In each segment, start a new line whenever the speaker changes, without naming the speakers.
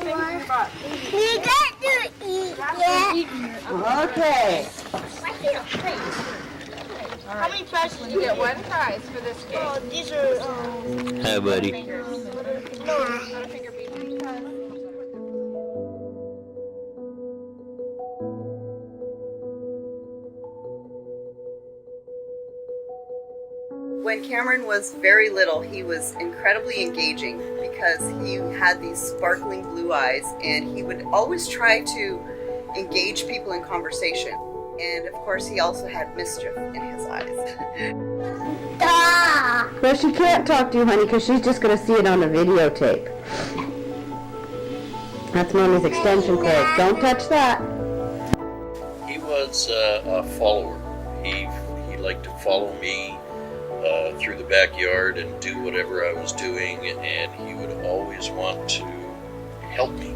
You got to eat yet.
Okay.
How many prizes
You get one prize for this game.
Oh, these are.
Hi, buddy.
When Cameron was very little, he was incredibly engaging because he had these sparkling blue eyes and he would always try to engage people in conversation. And of course, he also had mischief in his eyes.
Well, she can't talk to you, honey, because she's just going to see it on the videotape. That's Mommy's extension cord. Don't touch that.
He was a follower. He liked to follow me through the backyard and do whatever I was doing, and he would always want to help me.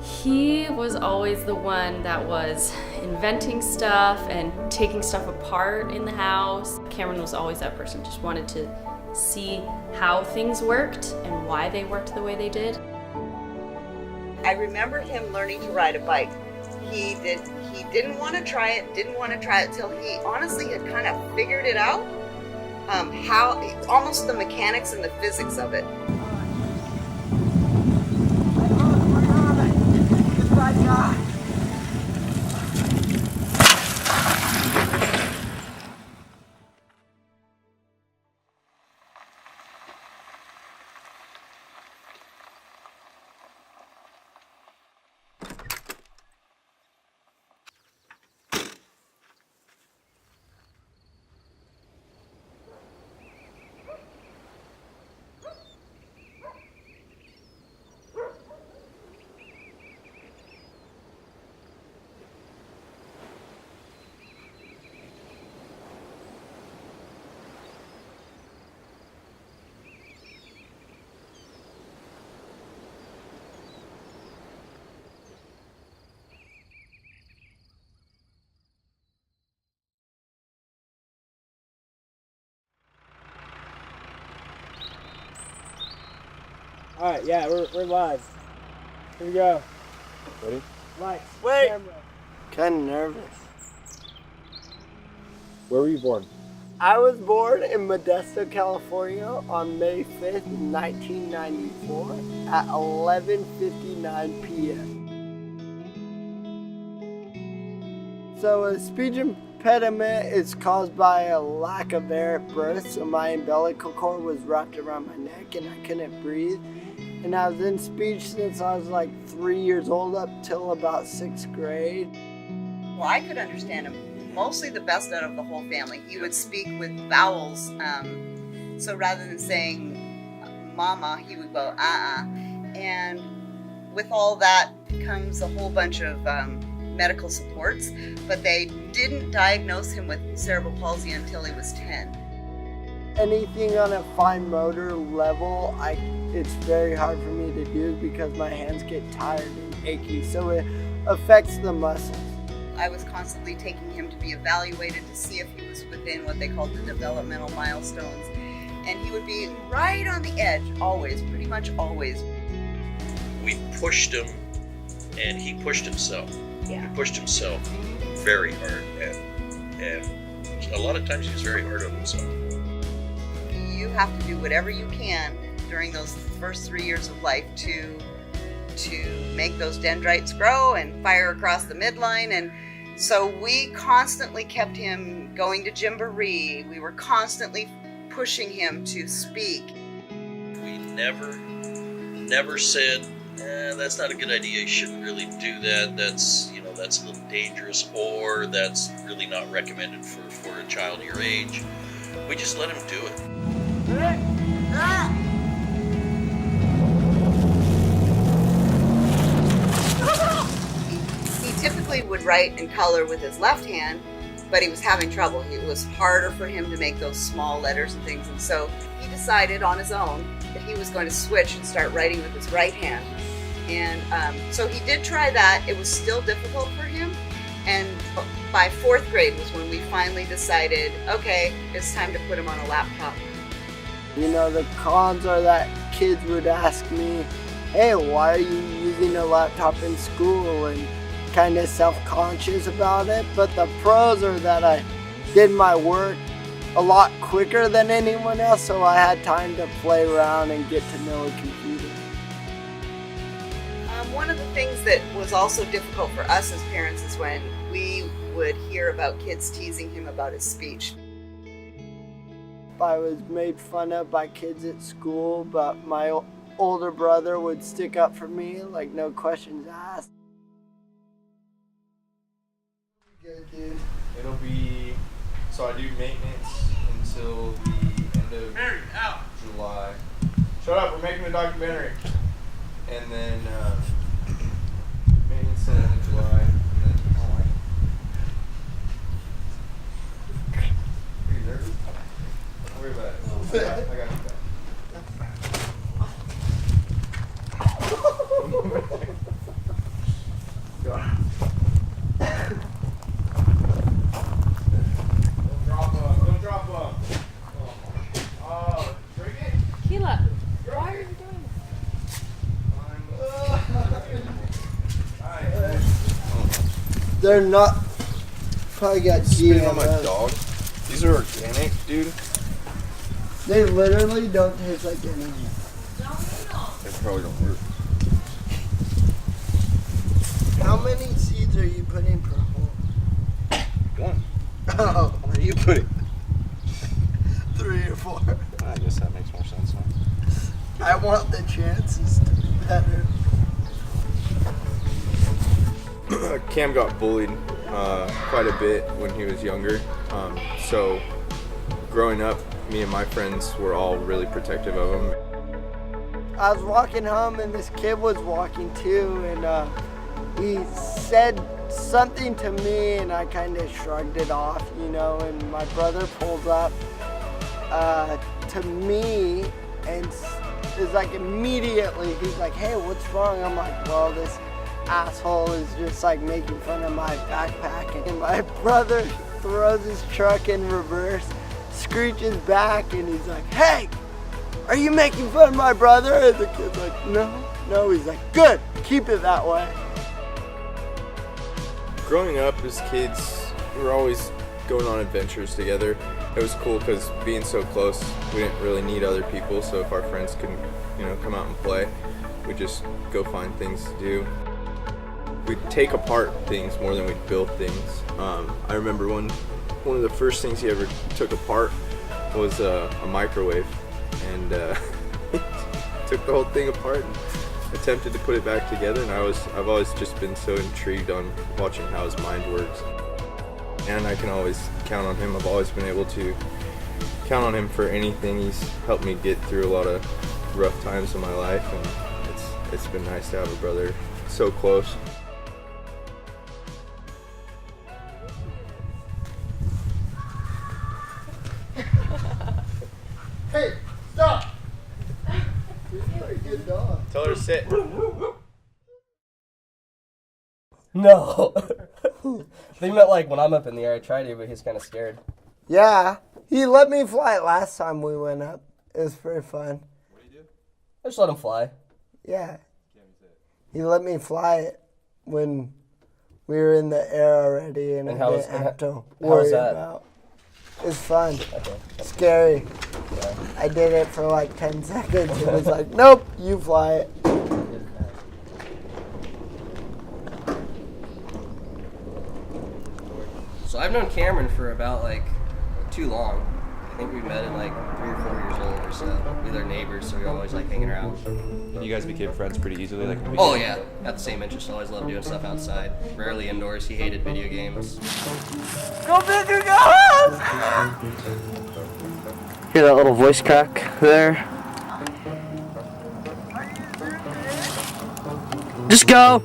He was always the one that was inventing stuff and taking stuff apart in the house. Cameron was always that person, just wanted to see how things worked and why they worked the way they did.
I remember him learning to ride a bike. He didn't want to try it till he honestly had kind of figured it out, how almost the mechanics and the physics of it.
All right, yeah, we're live. Here we go.
Ready?
Mike,
wait.
camera.
Kind of nervous.
Where were you born?
I was born in Modesto, California on May 5th, 1994 at 11:59 p.m. So a speech impediment is caused by a lack of air at birth, so my umbilical cord was wrapped around my neck and I couldn't breathe. And I was in speech since I was like 3 years old up till about 6th grade.
Well, I could understand him mostly the best out of the whole family. He would speak with vowels, so rather than saying mama, he would go and with all that comes a whole bunch of medical supports, but they didn't diagnose him with cerebral palsy until he was 10.
Anything on a fine motor level, it's very hard for me to do because my hands get tired and achy, so it affects the muscles.
I was constantly taking him to be evaluated to see if he was within what they called the developmental milestones, and he would be right on the edge, always, pretty much always.
We pushed him, and he pushed himself.
Yeah.
He pushed himself very hard, and a lot of times he was very hard on himself.
You have to do whatever you can during those first 3 years of life to make those dendrites grow and fire across the midline. And so we constantly kept him going to Gymboree. We were constantly pushing him to speak.
We never said, that's not a good idea, you shouldn't really do that, that's a little dangerous, or that's really not recommended for a child your age. We just let him do it.
He typically would write and color with his left hand, but he was having trouble. It was harder for him to make those small letters and things, and so he decided on his own that he was going to switch and start writing with his right hand. And so he did try that. It was still difficult for him, and by 4th grade was when we finally decided, okay, it's time to put him on a laptop.
The cons are that kids would ask me, hey, why are you using a laptop in school, and kind of self-conscious about it. But the pros are that I did my work a lot quicker than anyone else, so I had time to play around and get to know a computer.
One of the things that was also difficult for us as parents is when we would hear about kids teasing him about his speech.
I was made fun of by kids at school, but my older brother would stick up for me, like no questions asked. Good, dude.
It'll be, so I do maintenance until the end of July. Shut up, we're making a documentary. And then maintenance till the end of July. And then, are you nervous? Don't worry about it. I got you back. Don't drop them. Oh, drink it?
Keela, why are you doing
this?
They're not. Probably got
Spitting on my
GMO.
dog. These are organic, dude.
They literally don't taste like anything.
They probably don't work.
How many seeds are you putting per hole?
One.
Oh,
Where do you put it?
3 or 4.
I guess that makes more sense now.
I want the chances to be better.
Cam got bullied quite a bit when he was younger. So growing up, me and my friends were all really protective of him.
I was walking home and this kid was walking too, and he said something to me and I kind of shrugged it off, you know, and my brother pulls up to me and is like immediately, he's like, hey, what's wrong? I'm like, well, this asshole is just like making fun of my backpack. And my brother throws his truck in reverse, screeches back, and he's like, hey, are you making fun of my brother? And the kid's like, no. He's like, good, keep it that way.
Growing up as kids, we were always going on adventures together. It was cool because being so close, we didn't really need other people. So if our friends couldn't, come out and play, we'd just go find things to do. We'd take apart things more than we'd build things. I remember one of the first things he ever took apart was a microwave, and took the whole thing apart and attempted to put it back together. And I've always just been so intrigued on watching how his mind works. And I can always count on him. I've always been able to count on him for anything. He's helped me get through a lot of rough times in my life, and it's been nice to have a brother so close.
Hey, stop! You're a pretty good dog.
Tell her to sit.
No. They meant like when I'm up in the air, I try to, but he's kind of scared.
Yeah, he let me fly last time we went up. It was pretty fun.
What do you do?
I just let him fly.
Yeah. He let me fly it when we were in the air already, and I didn't have to worry about. It's fun.
Okay.
Scary.
Yeah.
I did it for like 10 seconds. It was like, nope, you fly it.
So I've known Cameron for about like too long. I think we met in like 3 or 4 years old or so. We were neighbors, so we were always like hanging around.
And you guys became friends pretty easily, like.
Oh yeah, got the same interest. Always loved doing stuff outside. Rarely indoors. He hated video games.
Go big or go home!
Hear that little voice crack there? Just go!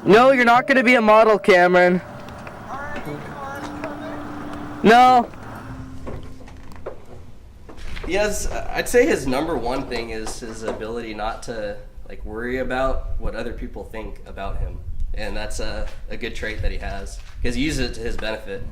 No, you're not gonna be a model, Cameron. No.
Yes, I'd say his number one thing is his ability not to like worry about what other people think about him, and that's a good trait that he has because he uses it to his benefit.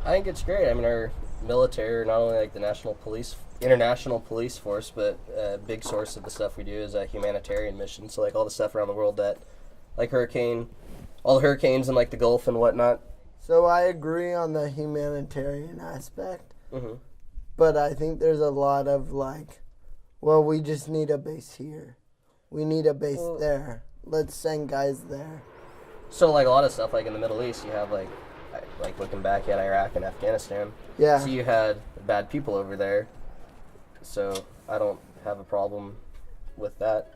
I think it's great. I mean, our military, not only like the international police force, but a big source of the stuff we do is a humanitarian mission. So like all the stuff around the world that, like all the hurricanes in like the Gulf and whatnot.
So I agree on the humanitarian aspect,
Mm-hmm.
but I think there's a lot of like, well, we just need a base here. We need a base there. Let's send guys there.
So like a lot of stuff like in the Middle East, you have like looking back at Iraq and Afghanistan.
Yeah.
So you had bad people over there. So I don't have a problem with that.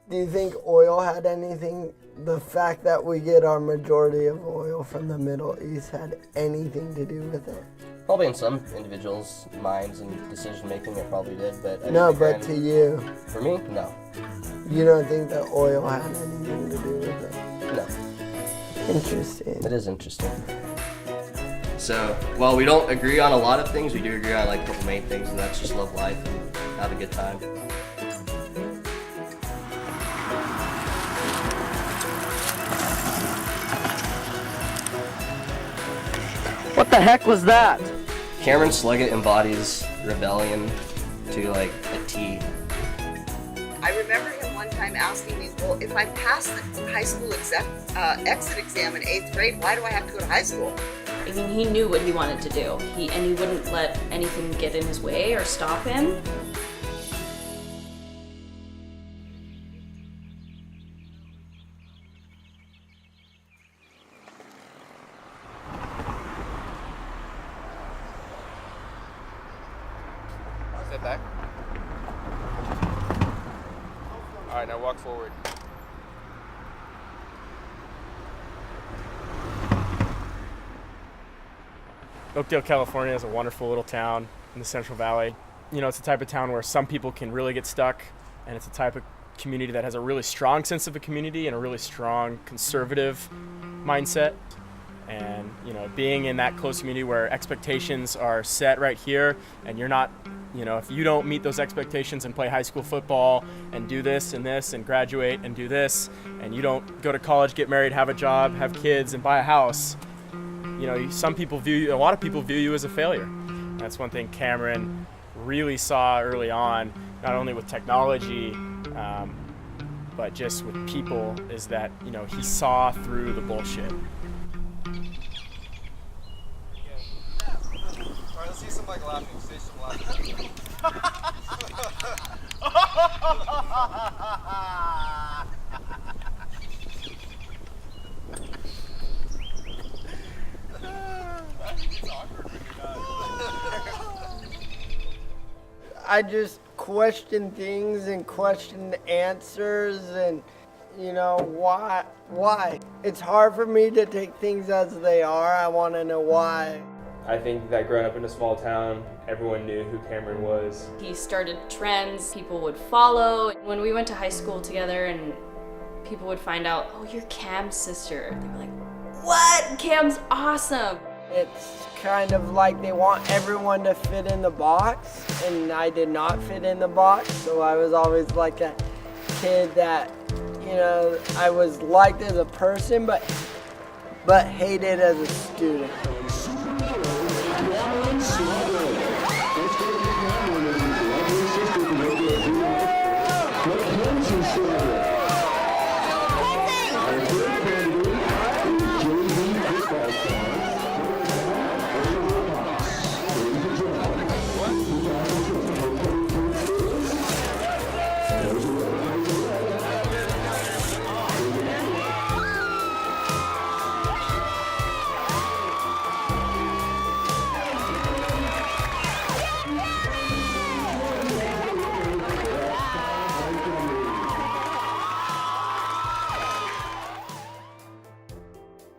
Do you think oil had anything, the fact that we get our majority of oil from the Middle East had anything to do with it?
Probably in some individuals' minds and decision making it probably did, but
No, but to you.
For me, no.
You don't think that oil had anything to do with it?
No.
Interesting.
It is interesting. So, while we don't agree on a lot of things, we do agree on like a couple main things, and that's just love life and have a good time.
What the heck was that?
Cameron Sluggett embodies rebellion to like a T.
I remember him one time asking me, well, if I pass the high school exit exam in 8th grade, why do I have to go to high school?
I mean, he knew what he wanted to do, and he wouldn't let anything get in his way or stop him.
Step back. All right, now walk forward.
Oakdale, California is a wonderful little town in the Central Valley. You know, it's the type of town where some people can really get stuck, and it's a type of community that has a really strong sense of a community and a really strong conservative mindset. And, you know, being in that close community where expectations are set right here, and you're not, you know, if you don't meet those expectations and play high school football and do this and graduate and do this, and you don't go to college, get married, have a job, have kids, and buy a house, you know, a lot of people view you as a failure. That's one thing Cameron really saw early on, not only with technology, but just with people, is that, you know, he saw through the bullshit.
Alright, let's see some like laughing. Say some laughing. I think it's awkward when you're not.
I just question things and question answers and, you know, why? It's hard for me to take things as they are. I want to know why.
I think that growing up in a small town, everyone knew who Cameron was.
He started trends people would follow. When we went to high school together and people would find out, oh, you're Cam's sister, they were like, what? Cam's awesome.
It's kind of like they want everyone to fit in the box, and I did not fit in the box, so I was always like a kid that, you know, I was liked as a person, but hated as a student.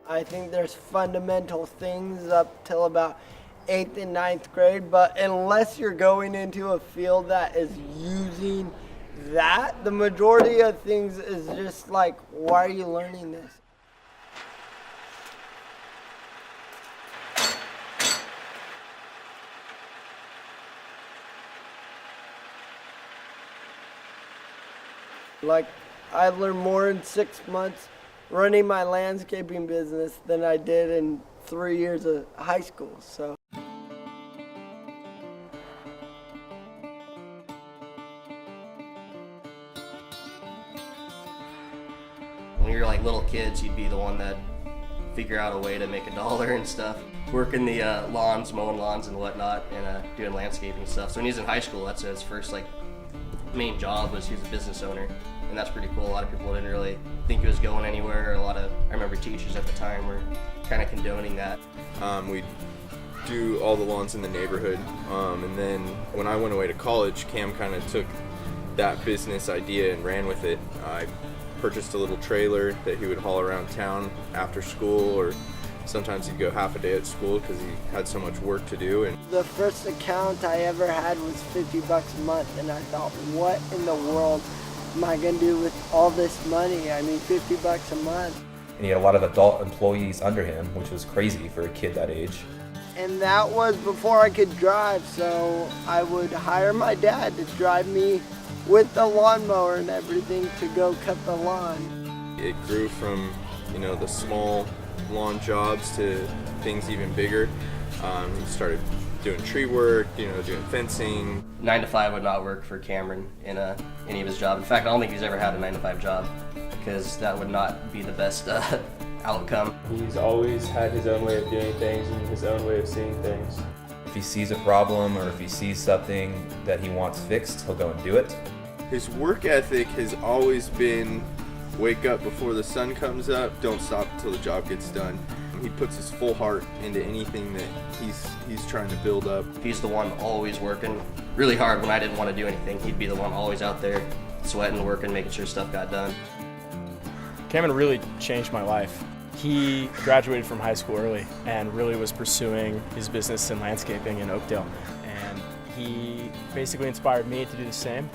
I think there's fundamental things up till about 8th and 9th grade, but unless you're going into a field that is using that, the majority of things is just like, why are you learning this? Like, I learned more in 6 months running my landscaping business than I did in 3 years of high school. So.
When we were like little kids, he'd be the one that figure out a way to make $1 and stuff. Working the lawns, mowing lawns and whatnot, and doing landscaping stuff. So when he was in high school, that's his first like main job, was he was a business owner, and that's pretty cool. A lot of people didn't really think he was going anywhere. I remember teachers at the time were kind of condoning that.
We do all the lawns in the neighborhood, and then when I went away to college, Cam kind of took that business idea and ran with it. I purchased a little trailer that he would haul around town after school, or sometimes he'd go half a day at school because he had so much work to do. And
the first account I ever had was $50 a month, and I thought, what in the world am I going to do with all this money? I mean, $50 a month.
And he had a lot of adult employees under him, which was crazy for a kid that age.
And that was before I could drive, so I would hire my dad to drive me with the lawnmower and everything to go cut the lawn.
It grew from, the small lawn jobs to things even bigger. He started doing tree work, doing fencing.
9 to 5 would not work for Cameron in any of his job. In fact, I don't think he's ever had a 9 to 5 job, because that would not be the best outcome.
He's always had his own way of doing things and his own way of seeing things.
If he sees a problem or if he sees something that he wants fixed, he'll go and do it.
His work ethic has always been wake up before the sun comes up, don't stop until the job gets done. He puts his full heart into anything that he's trying to build up.
He's the one always working really hard when I didn't want to do anything. He'd be the one always out there sweating, working, making sure stuff got done.
Cameron really changed my life. He graduated from high school early and really was pursuing his business in landscaping in Oakdale. And he basically inspired me to do the same.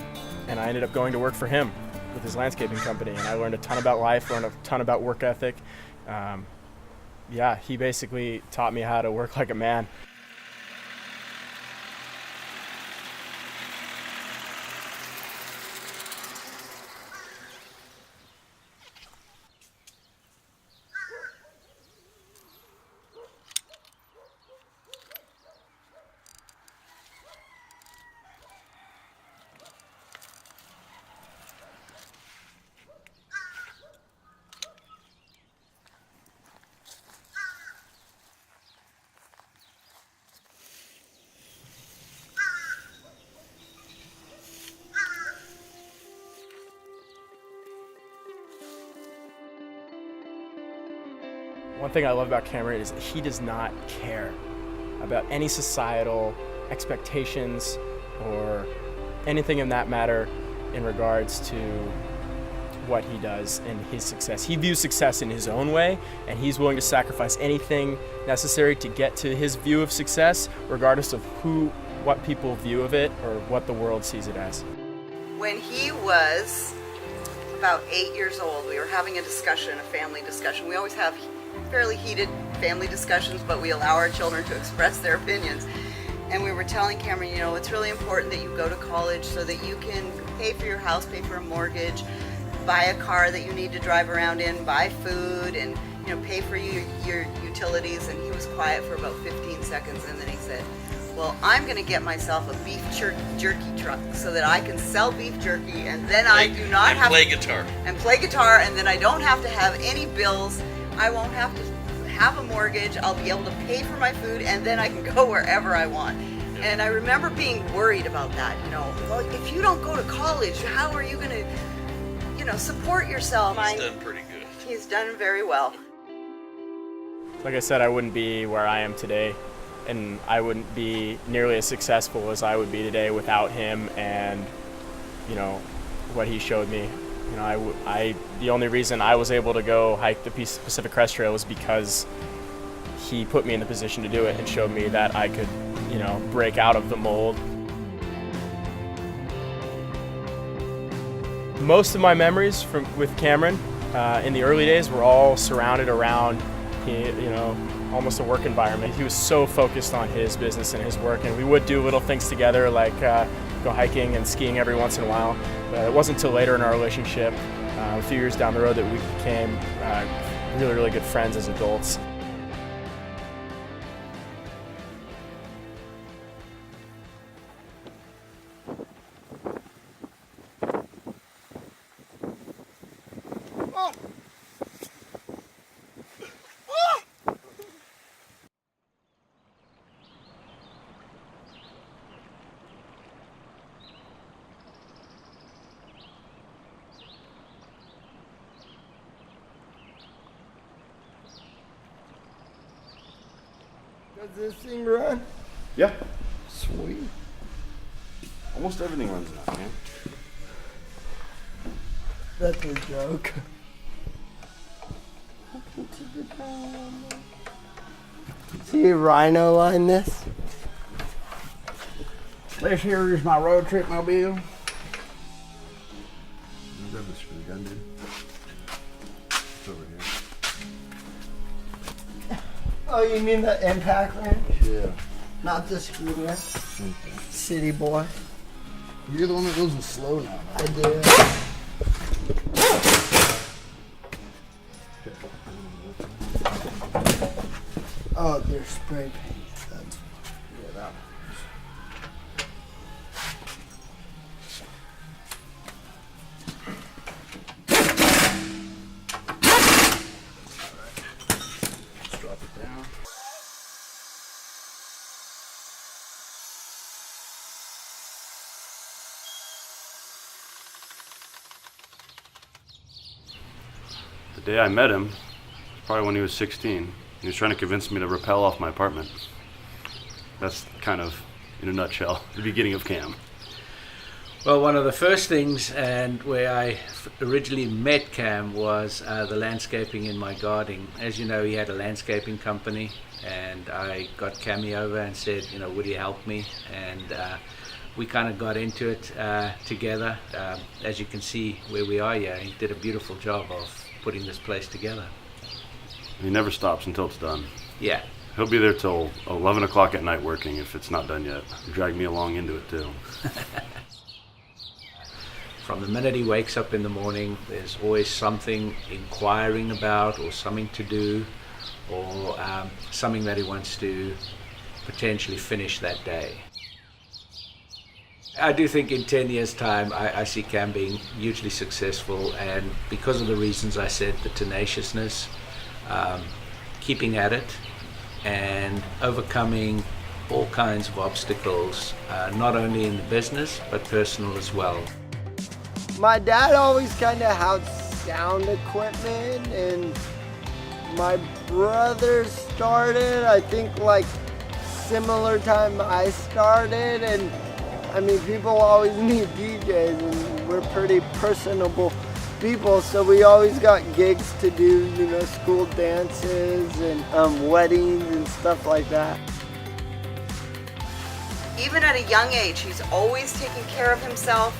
And I ended up going to work for him with his landscaping company. And I learned a ton about life, learned a ton about work ethic. He basically taught me how to work like a man. One thing I love about Cameron is that he does not care about any societal expectations or anything in that matter in regards to what he does and his success. He views success in his own way, and he's willing to sacrifice anything necessary to get to his view of success, regardless of what people view of it or what the world sees it as.
When he was about 8 years old, we were having a discussion, a family discussion. We always have fairly heated family discussions, but we allow our children to express their opinions. And we were telling Cameron, it's really important that you go to college so that you can pay for your house, pay for a mortgage, buy a car that you need to drive around in, buy food, and pay for your utilities. And he was quiet for about 15 seconds, and then he said, well, I'm going to get myself a beef jerky truck so that I can sell beef jerky, and then I do not have
play guitar.
And play guitar, and then I don't have to have any bills. I won't have to have a mortgage. I'll be able to pay for my food, and then I can go wherever I want. And I remember being worried about that. Well, if you don't go to college, how are you going to, support yourself?
He's done pretty good.
He's done very well.
Like I said, I wouldn't be where I am today, and I wouldn't be nearly as successful as I would be today without him and, what he showed me. The only reason I was able to go hike the Pacific Crest Trail was because he put me in the position to do it and showed me that I could, break out of the mold. Most of my memories with Cameron in the early days were all surrounded around, almost a work environment. He was so focused on his business and his work, and we would do little things together like go hiking and skiing every once in a while. But it wasn't until later in our relationship, a few years down the road, that we became really, really good friends as adults.
Does this thing run?
Yeah.
Sweet.
Almost everything runs now, man.
That's a joke. See a rhino line this?
This here is my road trip mobile. Grab the screw gun, dude. It's over here.
Oh, you mean the impact wrench?
Yeah.
Not the screw wrench? City boy.
You're the one that goes in slow now, man.
I do. Oh, they're spray paint. That's yeah, that one.
Just drop it down. The day I met him was probably when he was 16. He was trying to convince me to rappel off my apartment. That's kind of, in a nutshell, the beginning of Cam.
Well, one of the first things, and where I originally met Cam, was the landscaping in my garden. As you know, he had a landscaping company, and I got Cammy over and said, you know, would he help me? And we kind of got into it together. As you can see where we are here, he did a beautiful job of putting this place together.
He never stops until it's done.
Yeah.
He'll be there till 11 o'clock at night working if it's not done yet. Drag me along into it too.
From the minute he wakes up in the morning, there's always something inquiring about, or something to do, or something that he wants to potentially finish that day. I do think in 10 years' time, I see Cam being hugely successful, and because of the reasons I said, the tenaciousness, keeping at it, and overcoming all kinds of obstacles, not only in the business, but personal as well.
My dad always kind of had sound equipment, and my brother started, I think, like similar time I started, and I mean, people always need DJs, and we're pretty personable people, so we always got gigs to do, you know, school dances and weddings and stuff like that.
Even at a young age, he's always taking care of himself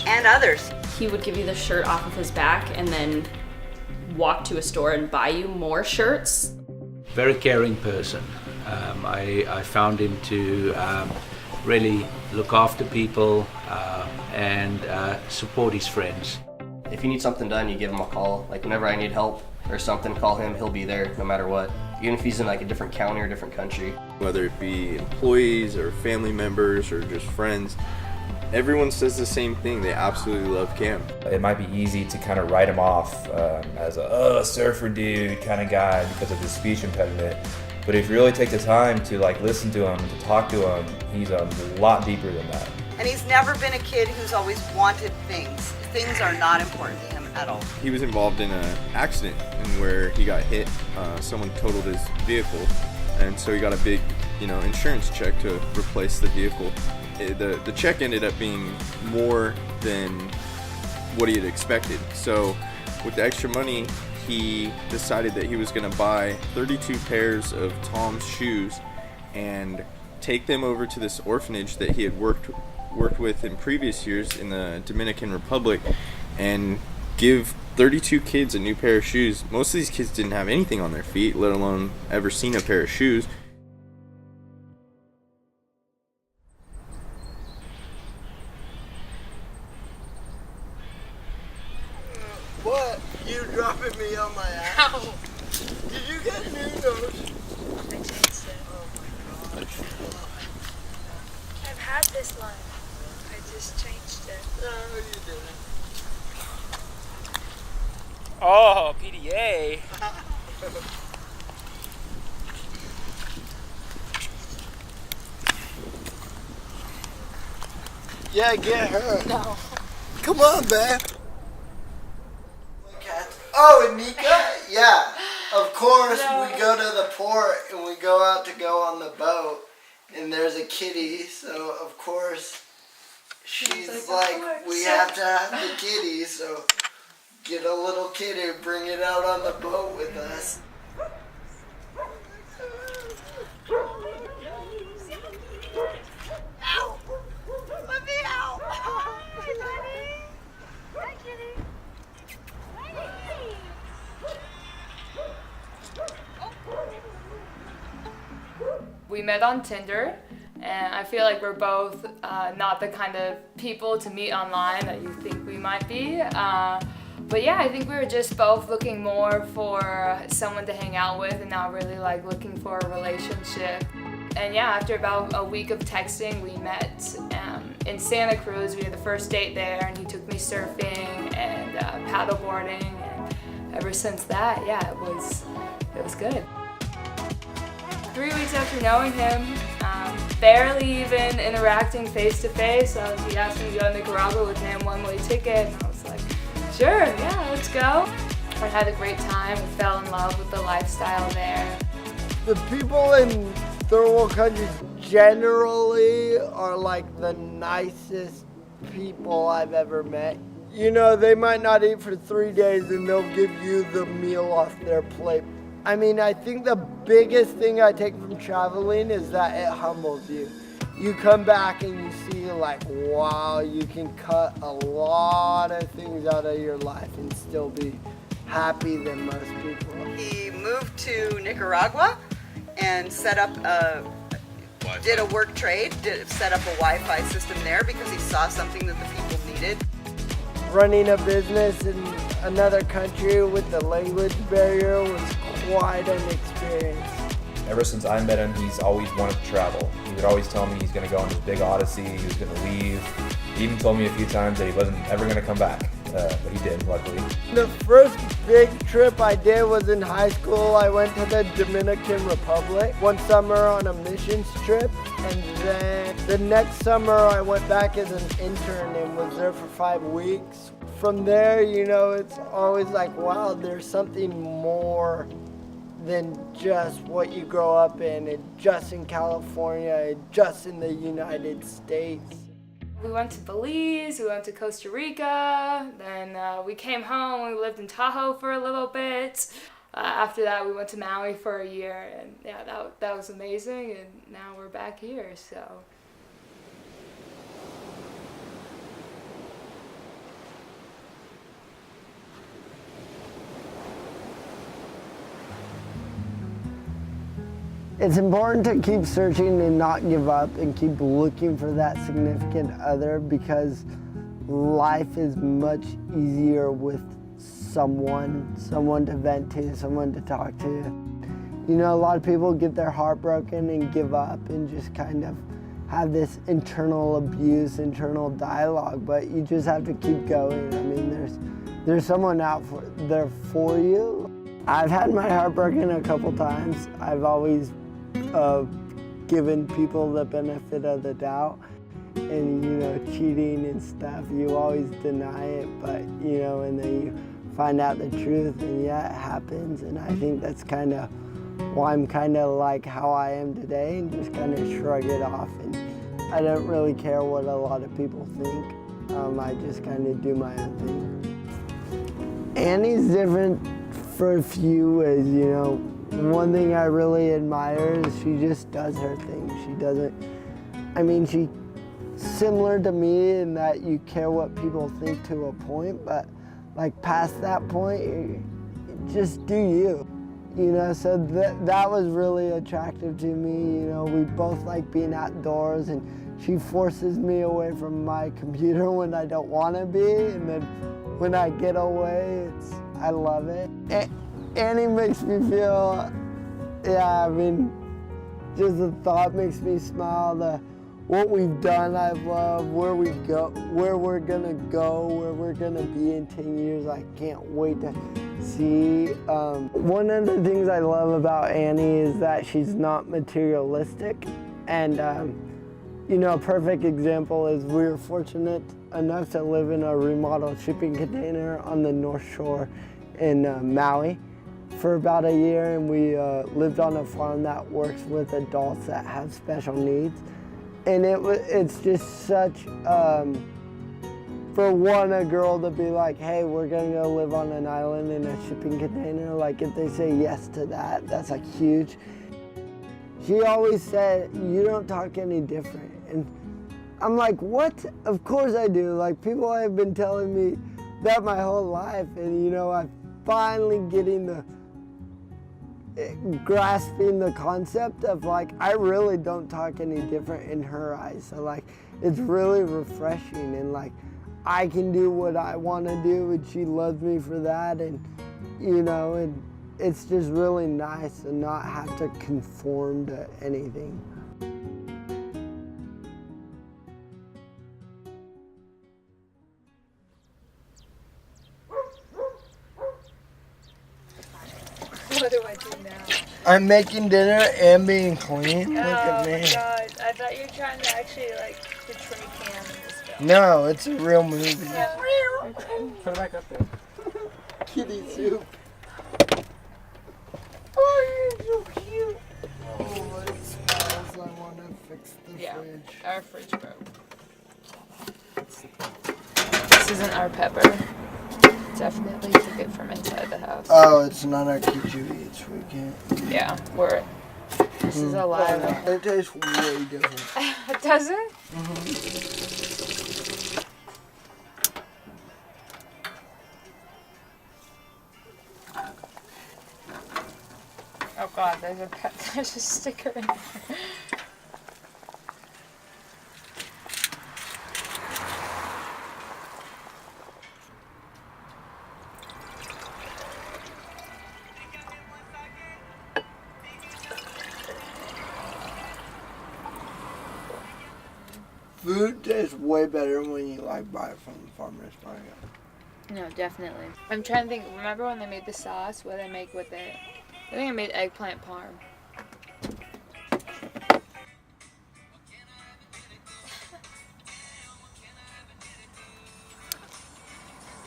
And others. He would give you the shirt off of his back and then walk to a store and buy you more shirts.
Very caring person. I found him to really look after people and support his friends.
If you need something done, you give him a call. Like whenever I need help or something, call him, he'll be there no matter what. Even if he's in like a different county or different country.
Whether it be employees or family members or just friends, everyone says the same thing. They absolutely love Cam.
It might be easy to kind of write him off as a surfer dude kind of guy because of his speech impediment. But if you really take the time to like listen to him, to talk to him, he's a lot deeper than that.
And he's never been a kid who's always wanted things. Things are not important to him at all.
He was involved in an accident where he got hit. Someone totaled his vehicle, and so he got a big, insurance check to replace the vehicle. The check ended up being more than what he had expected. So with the extra money, he decided that he was going to buy 32 pairs of Tom's shoes and take them over to this orphanage that he had worked with in previous years in the Dominican Republic and give 32 kids a new pair of shoes. Most of these kids didn't have anything on their feet, let alone ever seen a pair of shoes.
What? You dropping me on my ass? No. Did you get new nose?
I changed it. Oh my gosh. I've had this line. I just changed it.
No, you didn't.
Oh, PDA.
Yeah, get her. No. Come on, babe. Oh, and Nika? Yeah. Of course, we go to the port and we go out to go on the boat, and there's a kitty, so of course she's like, we have to have the kitty, so get a little kitty, bring it out on the boat with us.
Ow! Let me out! Hi, kitty. Hi, kitty.
We met on Tinder, and I feel like we're both not the kind of people to meet online that you think we might be. But yeah, I think we were just both looking more for someone to hang out with and not really like looking for a relationship. And yeah, after about a week of texting, we met in Santa Cruz. We had the first date there, and he took me surfing and paddleboarding. And ever since that, yeah, it was good. 3 weeks after knowing him, barely even interacting face to face, he asked me to go to Nicaragua with him, one-way ticket, and I was like, sure, yeah, let's go. I had a great time. We fell in love with the lifestyle there.
The people in third world countries generally are like the nicest people I've ever met. You know, they might not eat for 3 days and they'll give you the meal off their plate. I mean, I think the biggest thing I take from traveling is that it humbles you. You come back and you see like, wow, you can cut a lot of things out of your life and still be happy than most people.
He moved to Nicaragua and set up did a work trade, set up a Wi-Fi system there because he saw something that the people needed.
Running a business in another country with the language barrier was quite an experience.
Ever since I met him, he's always wanted to travel. He would always tell me he's going to go on this big odyssey, he was going to leave. He even told me a few times that he wasn't ever going to come back, but he did, luckily.
The first big trip I did was in high school. I went to the Dominican Republic one summer on a missions trip, and then the next summer I went back as an intern and was there for 5 weeks. From there, you know, it's always like, wow, there's something more than just what you grow up in, and just in California, and just in the United States.
We went to Belize, we went to Costa Rica, then we came home, we lived in Tahoe for a little bit. After that, we went to Maui for a year, and yeah, that was amazing, and now we're back here, so.
It's important to keep searching and not give up and keep looking for that significant other, because life is much easier with someone to vent to, someone to talk to. You know, a lot of people get their heart broken and give up and just kind of have this internal abuse, internal dialogue, but you just have to keep going. I mean, there's someone out there for you. I've had my heart broken a couple times. I've always given people the benefit of the doubt, and you know, cheating and stuff, you always deny it, but you know, and then you find out the truth, and yeah, it happens. And I think that's kind of why I'm kind of like how I am today, and just kind of shrug it off, and I don't really care what a lot of people think. I just kind of do my own thing. Annie's different for a few ways, you know. One thing I really admire is she just does her thing. She doesn't, I mean, she's similar to me in that you care what people think to a point, but like past that point, just do you. You know, so that was really attractive to me. You know, we both like being outdoors, and she forces me away from my computer when I don't want to be, and then when I get away, I love it. Annie makes me feel, yeah, I mean, just the thought makes me smile. What we've done, I love. Where we go, where we're gonna go, where we're gonna be in 10 years, I can't wait to see. One of the things I love about Annie is that she's not materialistic. And, you know, a perfect example is we were fortunate enough to live in a remodeled shipping container on the North Shore in Maui. for about a year, and we lived on a farm that works with adults that have special needs. And it's just such, for one, a girl to be like, hey, we're gonna go live on an island in a shipping container, like if they say yes to that, that's like huge. She always said, you don't talk any different. And I'm like, what? Of course I do. Like, people have been telling me that my whole life, and you know, I'm finally getting grasping the concept of like, I really don't talk any different in her eyes. So like, it's really refreshing, and like, I can do what I want to do, and she loves me for that, and you know, and it's just really nice to not have to conform to anything.
What do I do now?
I'm making dinner and being clean. Look at me.
Oh my god, I thought you were trying to actually like portray Cam in this film.
No, it's a real movie.
Yeah.
Put it back up there.
Kitty soup. Oh, you're so cute. Oh, it smells. I want to fix the fridge.
Our fridge broke. This isn't our pepper. Definitely took it from inside the house.
Oh, it's not our Kichu eats. We can't.
Yeah, this is a live one.
It tastes way different.
It doesn't? Oh god, there's a sticker in there.
Food tastes way better when you like buy it from the farmer's market.
No, definitely. I'm trying to think. Remember when they made the sauce? What did they make with it? I think I made eggplant parm.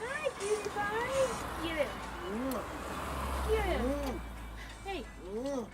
Hi, cutie pie. Get him. Get him. Hey. Hi.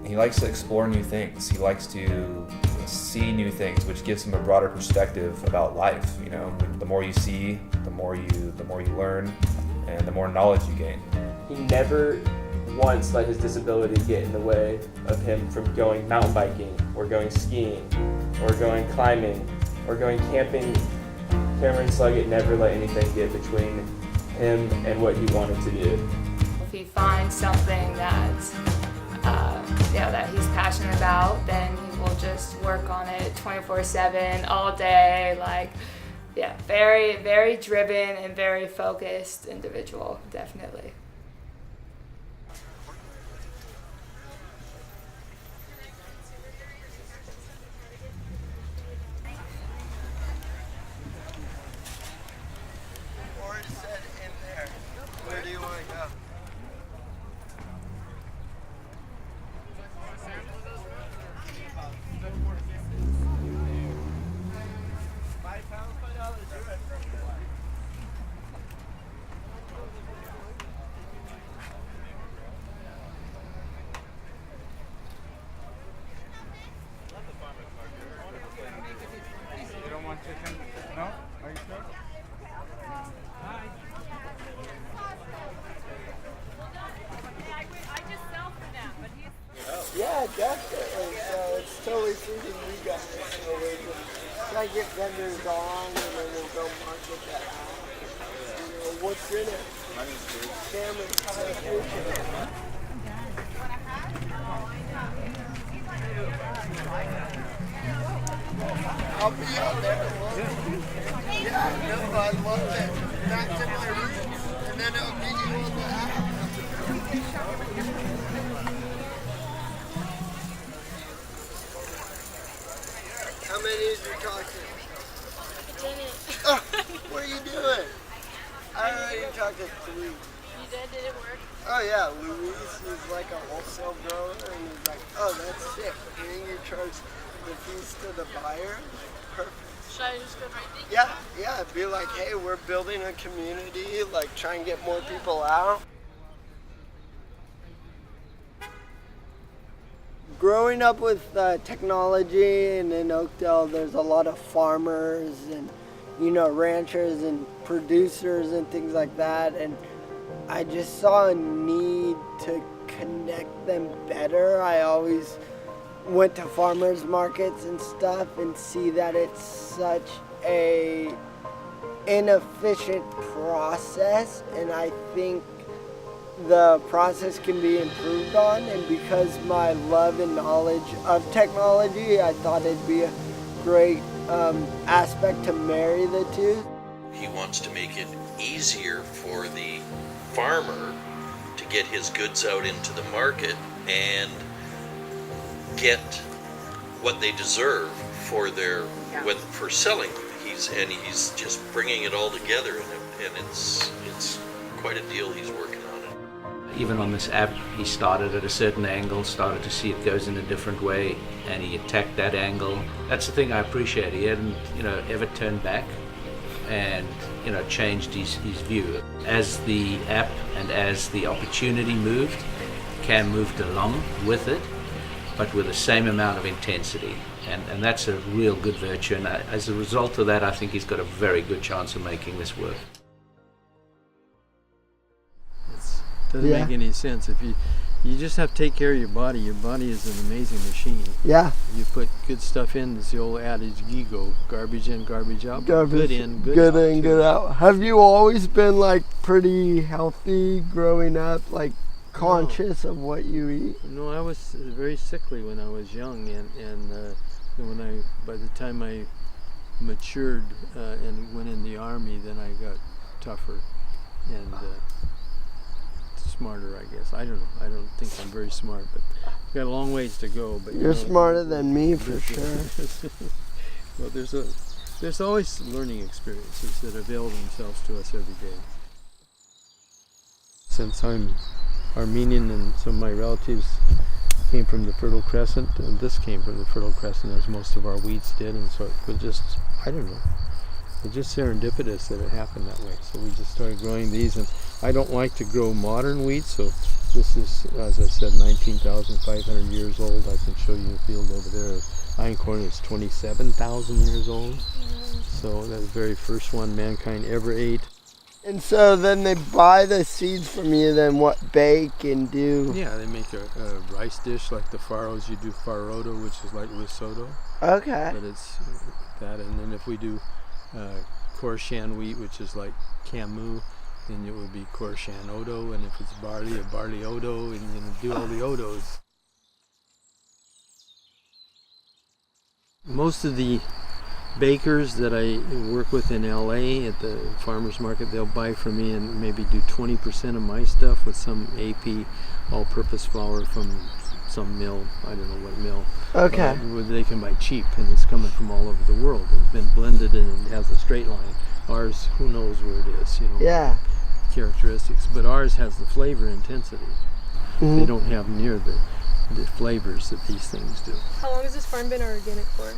He likes to explore new things. He likes to see new things, which gives him a broader perspective about life. You know, the more you see, the more you learn, and the more knowledge you gain.
He never once let his disability get in the way of him from going mountain biking, or going skiing, or going climbing, or going camping. Cameron Sluggett never let anything get between him and what he wanted to do.
If he finds something that he's passionate about, then he will just work on it 24/7, all day. Like, yeah, very, very driven and very focused individual, definitely.
Or it said in there. Where do you want to go?
You don't want chicken? No? Are you sure?
Yeah, definitely. So it's totally feeding you guys. So we can try to get vendors on, and then we'll go market that out. You know, what's in it? Cameron, I'll be out there. Yeah, no, I love it. Back to my roots. And then it'll get you on the app. How many did you talk to?
I didn't.
Oh, what are you doing? I already talked to 3.
You did? Did it work?
Oh yeah, Luis is like a wholesale grower, and he's like, oh, that's sick. And then you charge the fees to the buyer. Perfect.
Should I just go right there?
Yeah, be like, hey, we're building a community, like try and get more people out. Growing up with technology, and in Oakdale, there's a lot of farmers and, you know, ranchers and producers and things like that. And I just saw a need to connect them better. I always went to farmers markets and stuff and see that it's such a inefficient process, and I think the process can be improved on. And because my love and knowledge of technology, I thought it'd be a great aspect to marry the two.
He wants to make it easier for the farmer to get his goods out into the market and get what they deserve for their for selling. He's just bringing it all together, and it's quite a deal he's working on it.
Even on this app, he started at a certain angle, started to see it goes in a different way, and he attacked that angle. That's the thing I appreciate. He hadn't, ever turned back and, changed his view. As the app and as the opportunity moved, Cam moved along with it, but with the same amount of intensity. And that's a real good virtue. And as a result of that, I think he's got a very good chance of making this work.
Doesn't make any sense. If you just have to take care of your body. Your body is an amazing machine.
Yeah.
You put good stuff in. It's the old adage, GIGO, garbage in, garbage out.
Garbage
good in, good
good
out.
in, good out. Have you always been like pretty healthy growing up, like conscious of what you eat?
No, I was very sickly when I was young, and by the time I matured and went in the army, then I got tougher and smarter, I guess. I don't know. I don't think I'm very smart, but I've got a long ways to go. But
you're smarter than me for sure.
Well, there's always learning experiences that avail themselves to us every day. Since I'm Armenian and some of my relatives came from the Fertile Crescent, and this came from the Fertile Crescent, as most of our wheats did, and so it was just, I don't know, it's just serendipitous that it happened that way. So we just started growing these, and I don't like to grow modern wheat, so this is, as I said, 19,500 years old. I can show you a field over there. Einkorn is 27,000 years old. So that's the very first one mankind ever ate.
And so then they buy the seeds from you, then what, bake and do?
Yeah, they make a rice dish like the Faros. You do faroto, which is like risotto.
Okay.
But it's that, and then if we do Korshan wheat, which is like Camus, then it would be Korshan Odo, and if it's barley, a barley Odo, and do all the Odos. Most of the bakers that I work with in LA at the farmers market, they'll buy from me and maybe do 20% of my stuff with some AP all-purpose flour from some mill. I don't know what mill.
Okay.
Where they can buy cheap, and it's coming from all over the world. It's been blended and it has a straight line. Ours, who knows where it is,
Yeah.
Characteristics. But ours has the flavor intensity.
Mm-hmm.
They don't have near the flavors that these things do.
How long has this farm been organic for?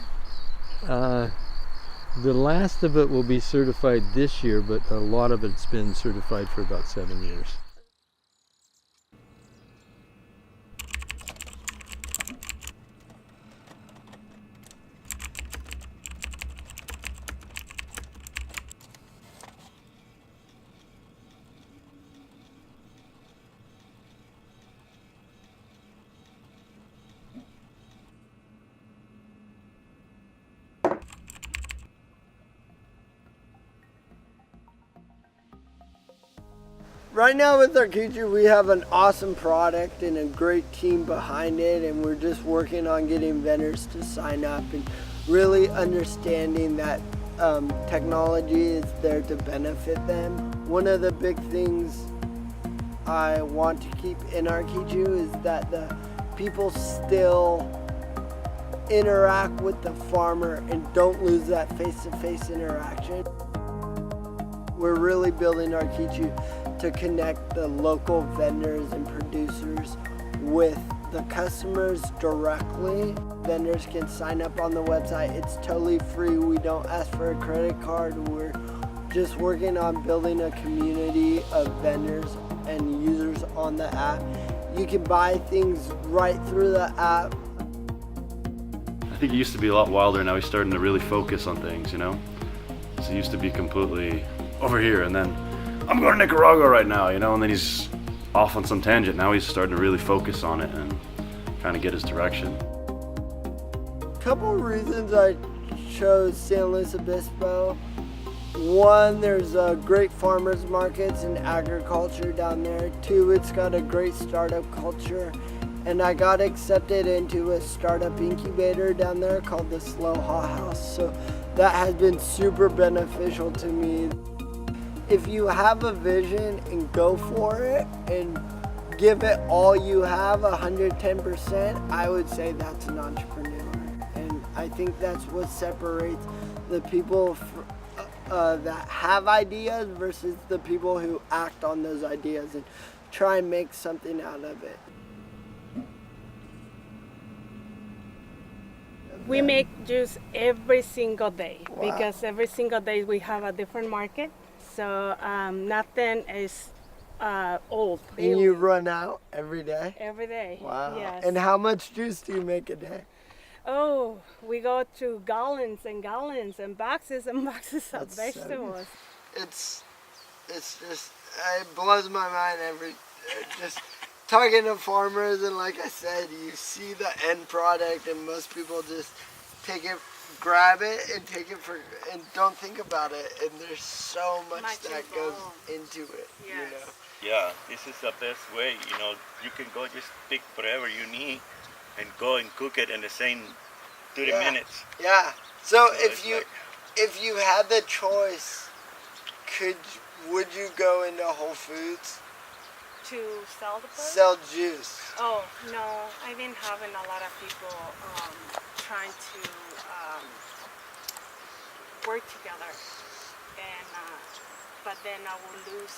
The last of it will be certified this year, but a lot of it's been certified for about 7 years.
Right now with our kitchen, we have an awesome product and a great team behind it, and we're just working on getting vendors to sign up and really understanding that technology is there to benefit them. One of the big things I want to keep in Arquichu is that the people still interact with the farmer and don't lose that face-to-face interaction. We're really building Arquichu to connect the local vendors and producers with the customers directly. Vendors can sign up on the website. It's totally free. We don't ask for a credit card. We're just working on building a community of vendors and users on the app. You can buy things right through the app.
I think he used to be a lot wilder. Now he's starting to really focus on things, you know? So he used to be completely over here, and then I'm going to Nicaragua right now, you know? And then he's off on some tangent. Now he's starting to really focus on it and kind of get his direction.
Couple reasons I chose San Luis Obispo. One, there's great farmers markets and agriculture down there. Two, it's got a great startup culture. And I got accepted into a startup incubator down there called the Slow Hot House. So that has been super beneficial to me. If you have a vision and go for it and give it all you have, 110%, I would say that's an entrepreneur. And I think that's what separates the people that have ideas versus the people who act on those ideas and try and make something out of it.
We make juice every single day. Wow. Because every single day we have a different market. So nothing is old. Really.
And you run out every day?
Every day.
Wow.
Yes.
And how much juice do you make a day?
Oh, we go to gallons and gallons and boxes and boxes of vegetables.
It's just, it blows my mind just talking to farmers, and like I said, you see the end product and most people just take it, grab it and take it and don't think about it, and there's so much that goes into it, yes. You know?
Yeah, this is the best way, you know, you can go just pick whatever you need and go and cook it in the same 30 minutes.
Yeah. So if you had the choice, would you go into Whole Foods?
To sell the product?
Sell juice.
Oh, no. I've been having a lot of people trying to work together. And but then I will lose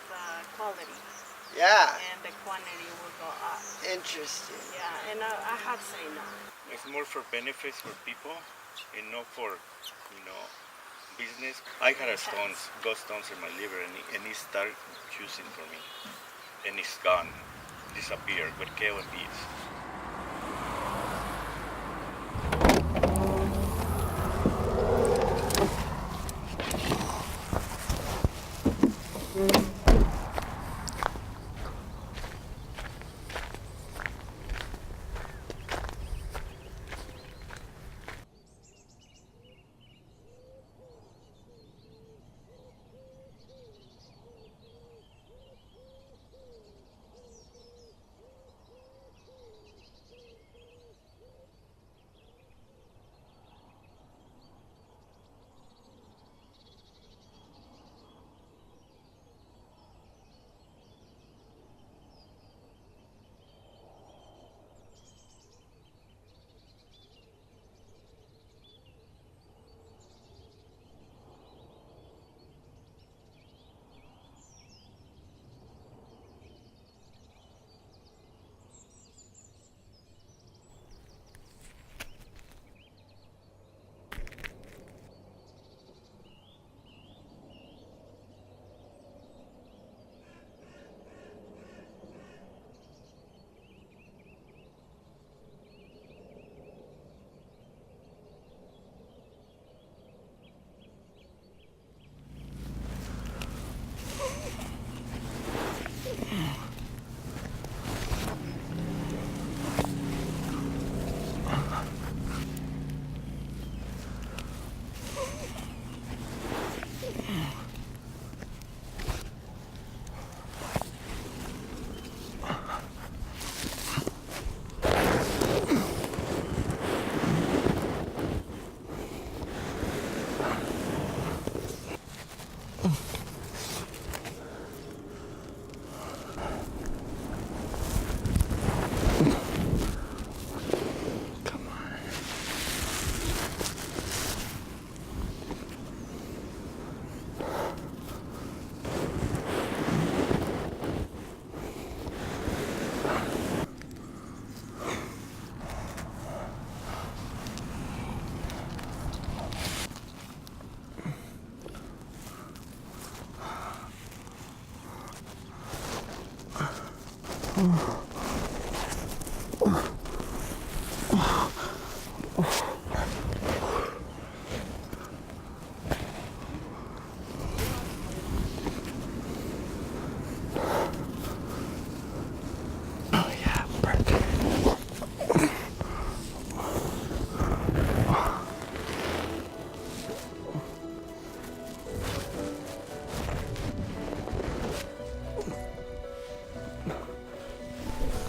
the quality.
Yeah.
And the quantity will go up.
Interesting.
Yeah, and I have to say no.
It's more for benefits for people and not for, business. I had gallstones in my liver, and it started choosing for me. And it's gone, disappeared with kale and beets.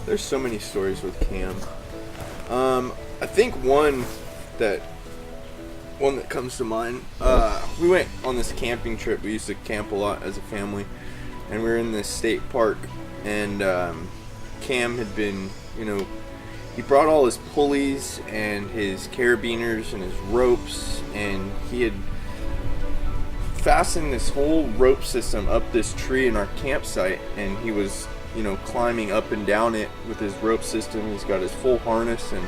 There's so many stories with Cam. I think one that comes to mind. We went on this camping trip. We used to camp a lot as a family, and we were in this state park. And Cam had been, he brought all his pulleys and his carabiners and his ropes, and he had fastened this whole rope system up this tree in our campsite, and he was climbing up and down it with his rope system. He's got his full harness, and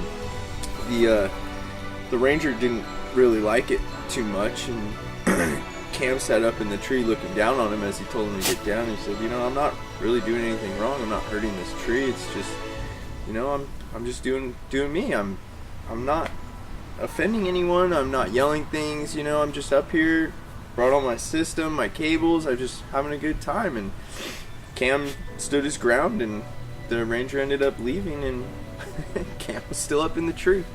the ranger didn't really like it too much, and Cam sat up in the tree looking down on him as he told him to get down. He said, I'm not really doing anything wrong. I'm not hurting this tree. It's just, I'm just doing me. I'm not offending anyone. I'm not yelling things. I'm just up here, brought all my system, my cables. I'm just having a good time. And Cam stood his ground, and the ranger ended up leaving, and Cam was still up in the tree.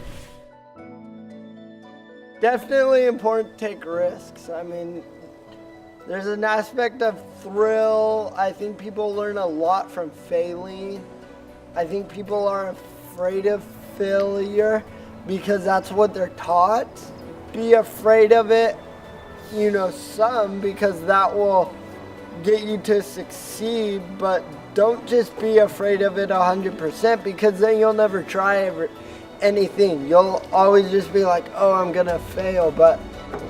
Definitely important to take risks. I mean, there's an aspect of thrill. I think people learn a lot from failing. I think people are afraid of failure because that's what they're taught. Be afraid of it, some, because that will get you to succeed, but don't just be afraid of it 100%, because then you'll never try anything. You'll always just be like, oh, I'm gonna fail, but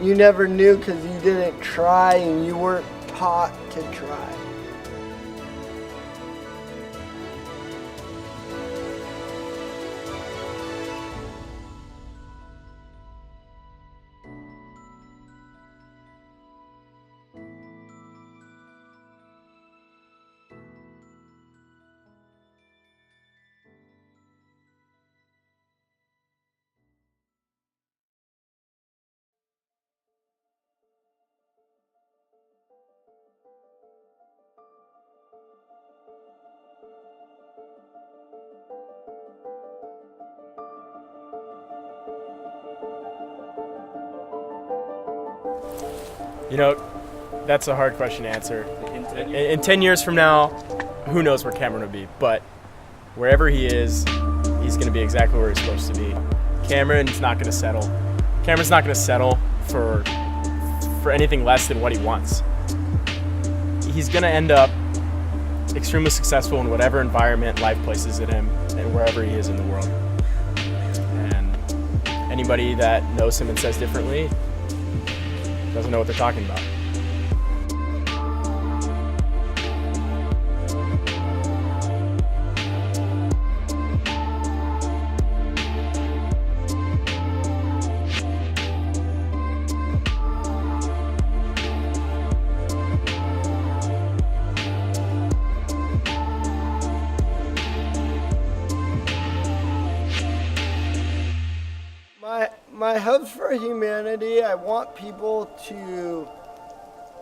you never knew because you didn't try and you weren't taught to try.
That's a hard question to answer. In 10 years from now, who knows where Cameron will be, but wherever he is, he's going to be exactly where he's supposed to be. Cameron's not going to settle. Cameron's not going to settle for anything less than what he wants. He's going to end up extremely successful in whatever environment life places in him and wherever he is in the world. And anybody that knows him and says differently doesn't know what they're talking about.
My hope for humanity, I want people to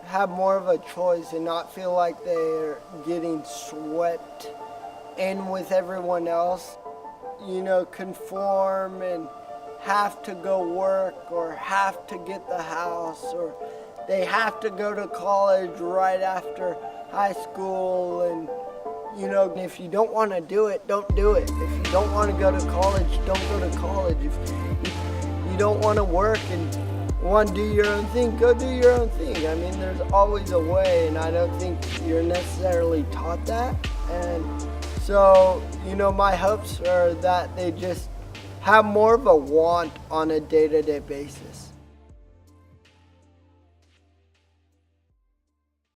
have more of a choice and not feel like they're getting swept in with everyone else. Conform and have to go work or have to get the house or they have to go to college right after high school. And, if you don't want to do it, don't do it. If you don't want to go to college, don't go to college. If you don't want to work and want to do your own thing, go do your own thing. I mean, there's always a way, and I don't think you're necessarily taught that. And so, you know, my hopes are that they just have more of a want on a day-to-day basis.